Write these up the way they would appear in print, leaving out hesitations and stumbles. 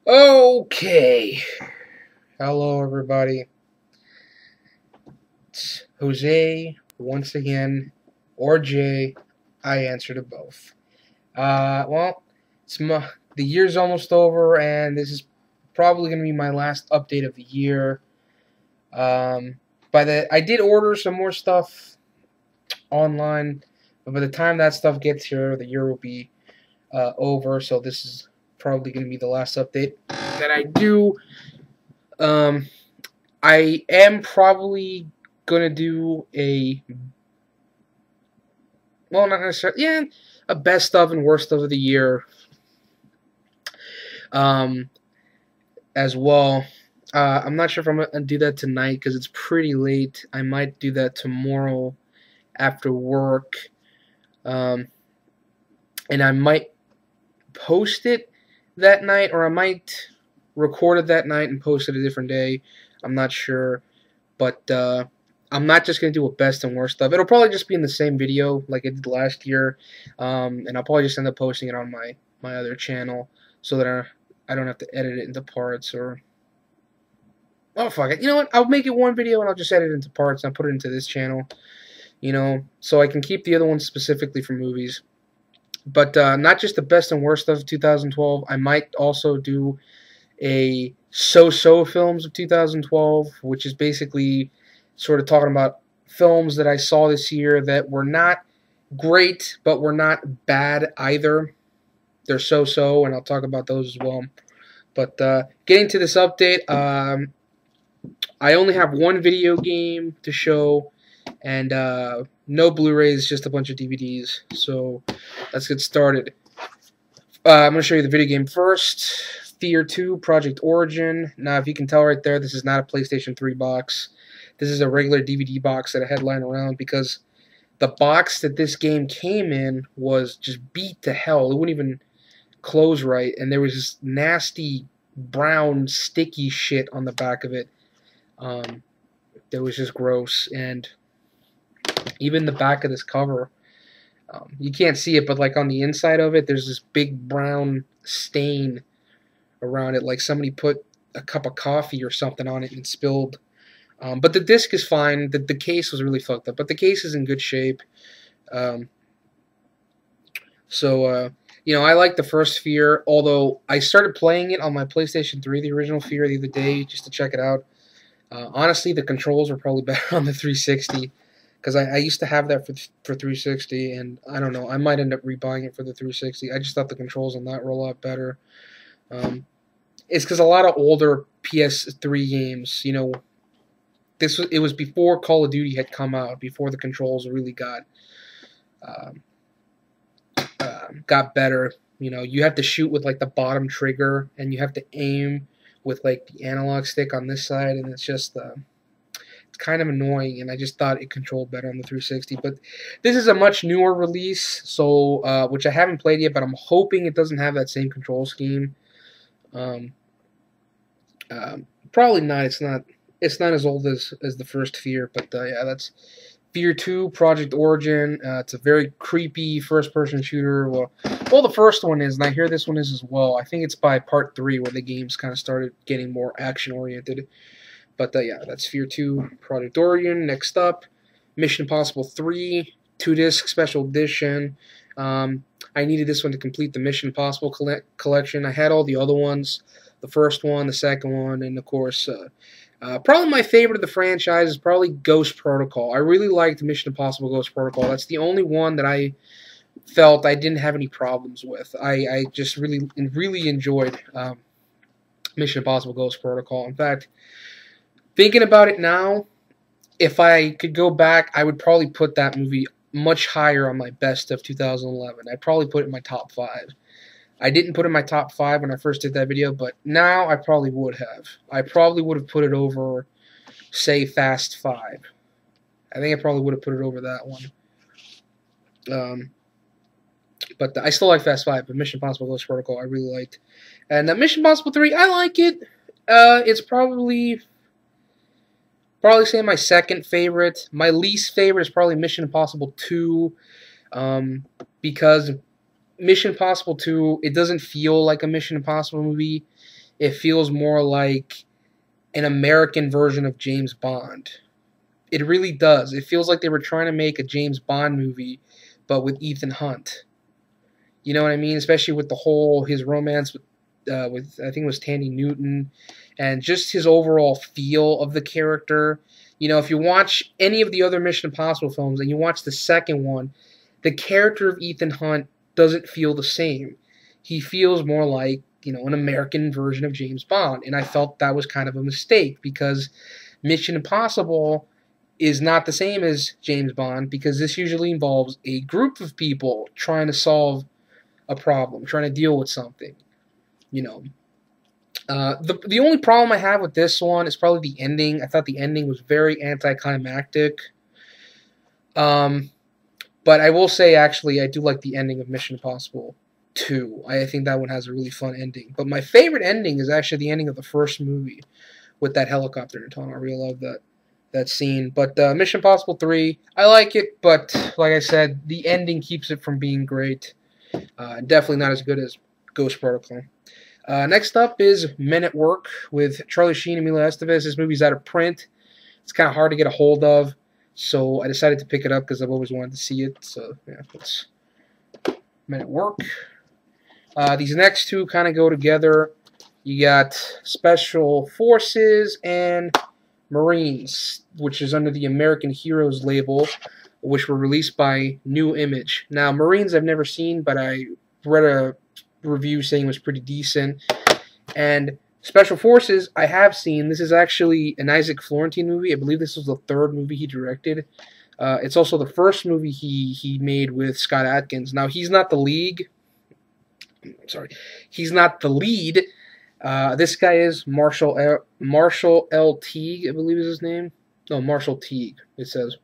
Okay. Hello, everybody. It's Jose once again, or Jay. I answer to both. Well, the year's almost over, and this is probably gonna be my last update of the year. Um, I did order some more stuff online, but by the time that stuff gets here, the year will be over. So this is probably gonna be the last update that I do. Um, I am probably gonna do not necessarily, a best of and worst of the year, um, as well. I'm not sure if I'm gonna do that tonight because it's pretty late. I might do that tomorrow after work, um, and I might post it that night, or I might record it that night and post it a different day. I'm not sure, but I'm not just going to do a best and worst of. It'll probably just be in the same video like I did last year, and I'll probably just end up posting it on my other channel so that I don't have to edit it into parts or... Oh, fuck it. You know what? I'll make it one video and I'll just edit it into parts and I'll put it into this channel, so I can keep the other ones specifically for movies. But not just the best and worst of 2012. I might also do a so-so films of 2012, which is basically sort of talking about films that I saw this year that were not great, but were not bad either. They're so-so, and I'll talk about those as well. But getting to this update, I only have one video game to show, and no Blu-rays, just a bunch of DVDs. So let's get started. I'm going to show you the video game first. Fear 2, Project Origin. Now, if you can tell right there, this is not a PlayStation 3 box. This is a regular DVD box that I had lying around because the box that this game came in was just beat to hell. It wouldn't even close right, and there was this nasty brown sticky shit on the back of it. That was just gross, and even the back of this cover, you can't see it, but like on the inside of it, there's this big brown stain around it, like somebody put a cup of coffee or something on it and spilled. But the disc is fine. The case was really fucked up, but the case is in good shape. I like the first Fear, although I started playing it on my PlayStation 3, the original Fear, the other day, just to check it out. Honestly, the controls are probably better on the 360, because I used to have that for 360, and I don't know, I might end up rebuying it for the 360. I just thought the controls on that were a lot better. It's because a lot of older PS3 games, it was before Call of Duty had come out, before the controls really got better. You have to shoot with like the bottom trigger, and you have to aim with like the analog stick on this side, and it's just it's kind of annoying, and I just thought it controlled better on the 360. But this is a much newer release, so which I haven't played yet, but I'm hoping it doesn't have that same control scheme. Probably not. It's not as old as the first Fear, but yeah, that's Fear 2, Project Origin. It's a very creepy first-person shooter. Well, the first one is, and I hear this one is as well. I think it's by Part 3 where the games kind of started getting more action-oriented. But yeah, that's Fear 2, Project Origin. Next up, Mission Impossible 3, 2-disc special edition. I needed this one to complete the Mission Impossible collection. I had all the other ones, the first one, the second one, and of course, probably my favorite of the franchise is probably Ghost Protocol. I really liked Mission Impossible Ghost Protocol. That's the only one that I felt I didn't have any problems with. I just really enjoyed Mission Impossible Ghost Protocol. In fact, thinking about it now, if I could go back, I would probably put that movie much higher on my best of 2011. I'd probably put it in my top 5. I didn't put it in my top 5 when I first did that video, but now I probably would have. I probably would have put it over, say, Fast 5. I think I probably would have put it over that one. But I still like Fast 5, but Mission Impossible Ghost Protocol I really liked. And Mission Impossible 3, I like it. It's probably say my second favorite. My least favorite is probably Mission Impossible 2, because Mission Impossible 2, it doesn't feel like a Mission Impossible movie. it feels more like an American version of James Bond. It really does. It feels like they were trying to make a James Bond movie, but with Ethan Hunt. You know what I mean? Especially with the whole his romance with I think it was Tandy Newton, and just his overall feel of the character. You know, if you watch any of the other Mission Impossible films and you watch the second one, the character of Ethan Hunt doesn't feel the same. He feels more like, you know, an American version of James Bond, and I felt that was kind of a mistake because Mission Impossible is not the same as James Bond because this usually involves a group of people trying to solve a problem, trying to deal with something. You know, the only problem I have with this one is probably the ending. I thought the ending was very anticlimactic. But I will say, actually, I do like the ending of Mission Impossible 2. I think that one has a really fun ending. But my favorite ending is actually the ending of the first movie with that helicopter in the tunnel. I really love that scene. But Mission Impossible 3, I like it, but like I said, the ending keeps it from being great. Definitely not as good as Ghost Protocol. Next up is Men at Work with Charlie Sheen and Emilio Estevez. This movie's out of print. It's kind of hard to get a hold of, so I decided to pick it up because I've always wanted to see it. So, yeah, it's Men at Work. These next two kind of go together. You got Special Forces and Marines, which is under the American Heroes label, which were released by New Image. Now, Marines I've never seen, but I read a review saying it was pretty decent. And Special Forces I have seen. This is actually an Isaac Florentine movie. I believe this was the third movie he directed. It's also the first movie he made with Scott Adkins. Now, he's not the lead. He's not the lead. This guy is Marshall L. Teague, I believe is his name. No, Marshall Teague, it says.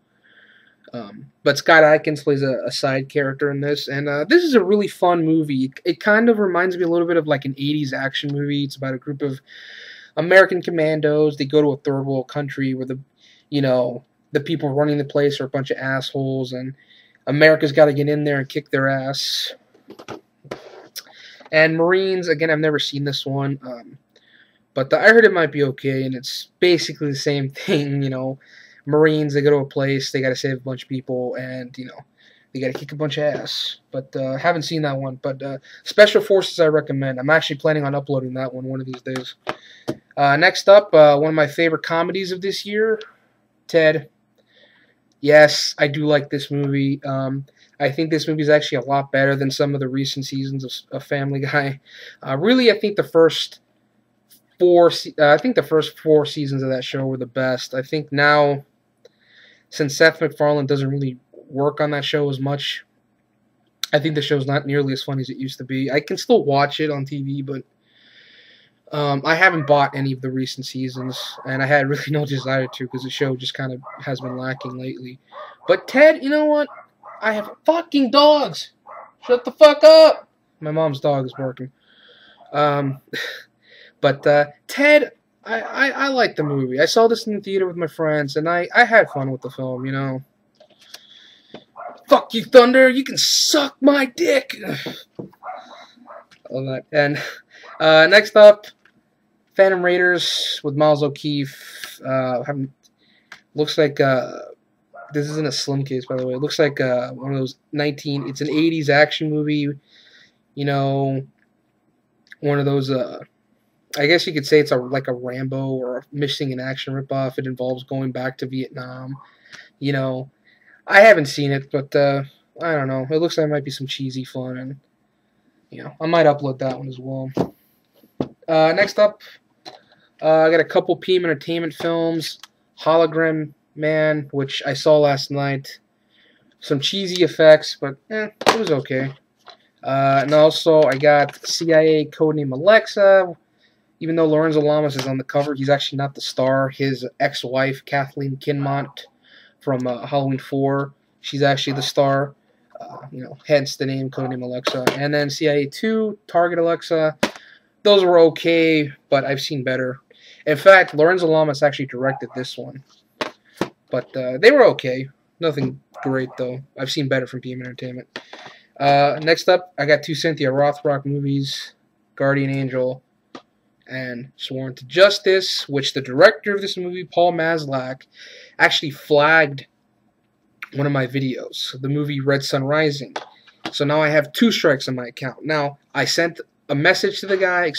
But Scott Adkins plays a side character in this, and this is a really fun movie. It kind of reminds me a little bit of like an 80s action movie. It's about a group of American commandos. They go to a third world country where the people running the place are a bunch of assholes, and America's got to get in there and kick their ass. And Marines, again, I've never seen this one, but I heard it might be okay, and it's basically the same thing, you know. Marines, they go to a place, they got to save a bunch of people, and, you know, they got to kick a bunch of ass. But haven't seen that one. But Special Forces I recommend. I'm actually planning on uploading that one of these days. Next up, one of my favorite comedies of this year, Ted. Yes, I do like this movie. I think this movie is actually a lot better than some of the recent seasons of Family Guy. Really, I think the first four seasons of that show were the best. I think now, since Seth MacFarlane doesn't really work on that show as much, I think the show's not nearly as funny as it used to be. I can still watch it on TV, but I haven't bought any of the recent seasons, and I had really no desire to because the show just kind of has been lacking lately. But Ted, you know what? I have fucking dogs. Shut the fuck up. My mom's dog is barking. But Ted, I like the movie. I saw this in the theater with my friends, and I had fun with the film, you know. Fuck you, Thunder. You can suck my dick. All that. And next up, Phantom Raiders with Miles O'Keefe. Looks like this isn't a slim case, by the way. It looks like one of those it's an 80s action movie. You know, one of those I guess you could say it's like a Rambo or a Missing in Action ripoff. It involves going back to Vietnam. You know, I haven't seen it, but I don't know. It looks like it might be some cheesy fun, and you know, I might upload that one as well. Next up, I got a couple PM Entertainment films. Hologram Man, which I saw last night. Some cheesy effects, but it was okay. And also, I got CIA Codename Alexa. Even though Lorenzo Lamas is on the cover, he's actually not the star. His ex-wife, Kathleen Kinmont, from Halloween 4, she's actually the star. You know, hence the name Codename Alexa. And then CIA 2, Target Alexa. Those were okay, but I've seen better. In fact, Lorenzo Lamas actually directed this one. But they were okay. Nothing great, though. I've seen better from PM Entertainment. Next up, I got two Cynthia Rothrock movies, Guardian Angel and Sworn to Justice, which the director of this movie, Paul Maslach, actually flagged one of my videos, the movie Red Sun Rising. So now I have 2 strikes on my account. Now, I sent a message to the guy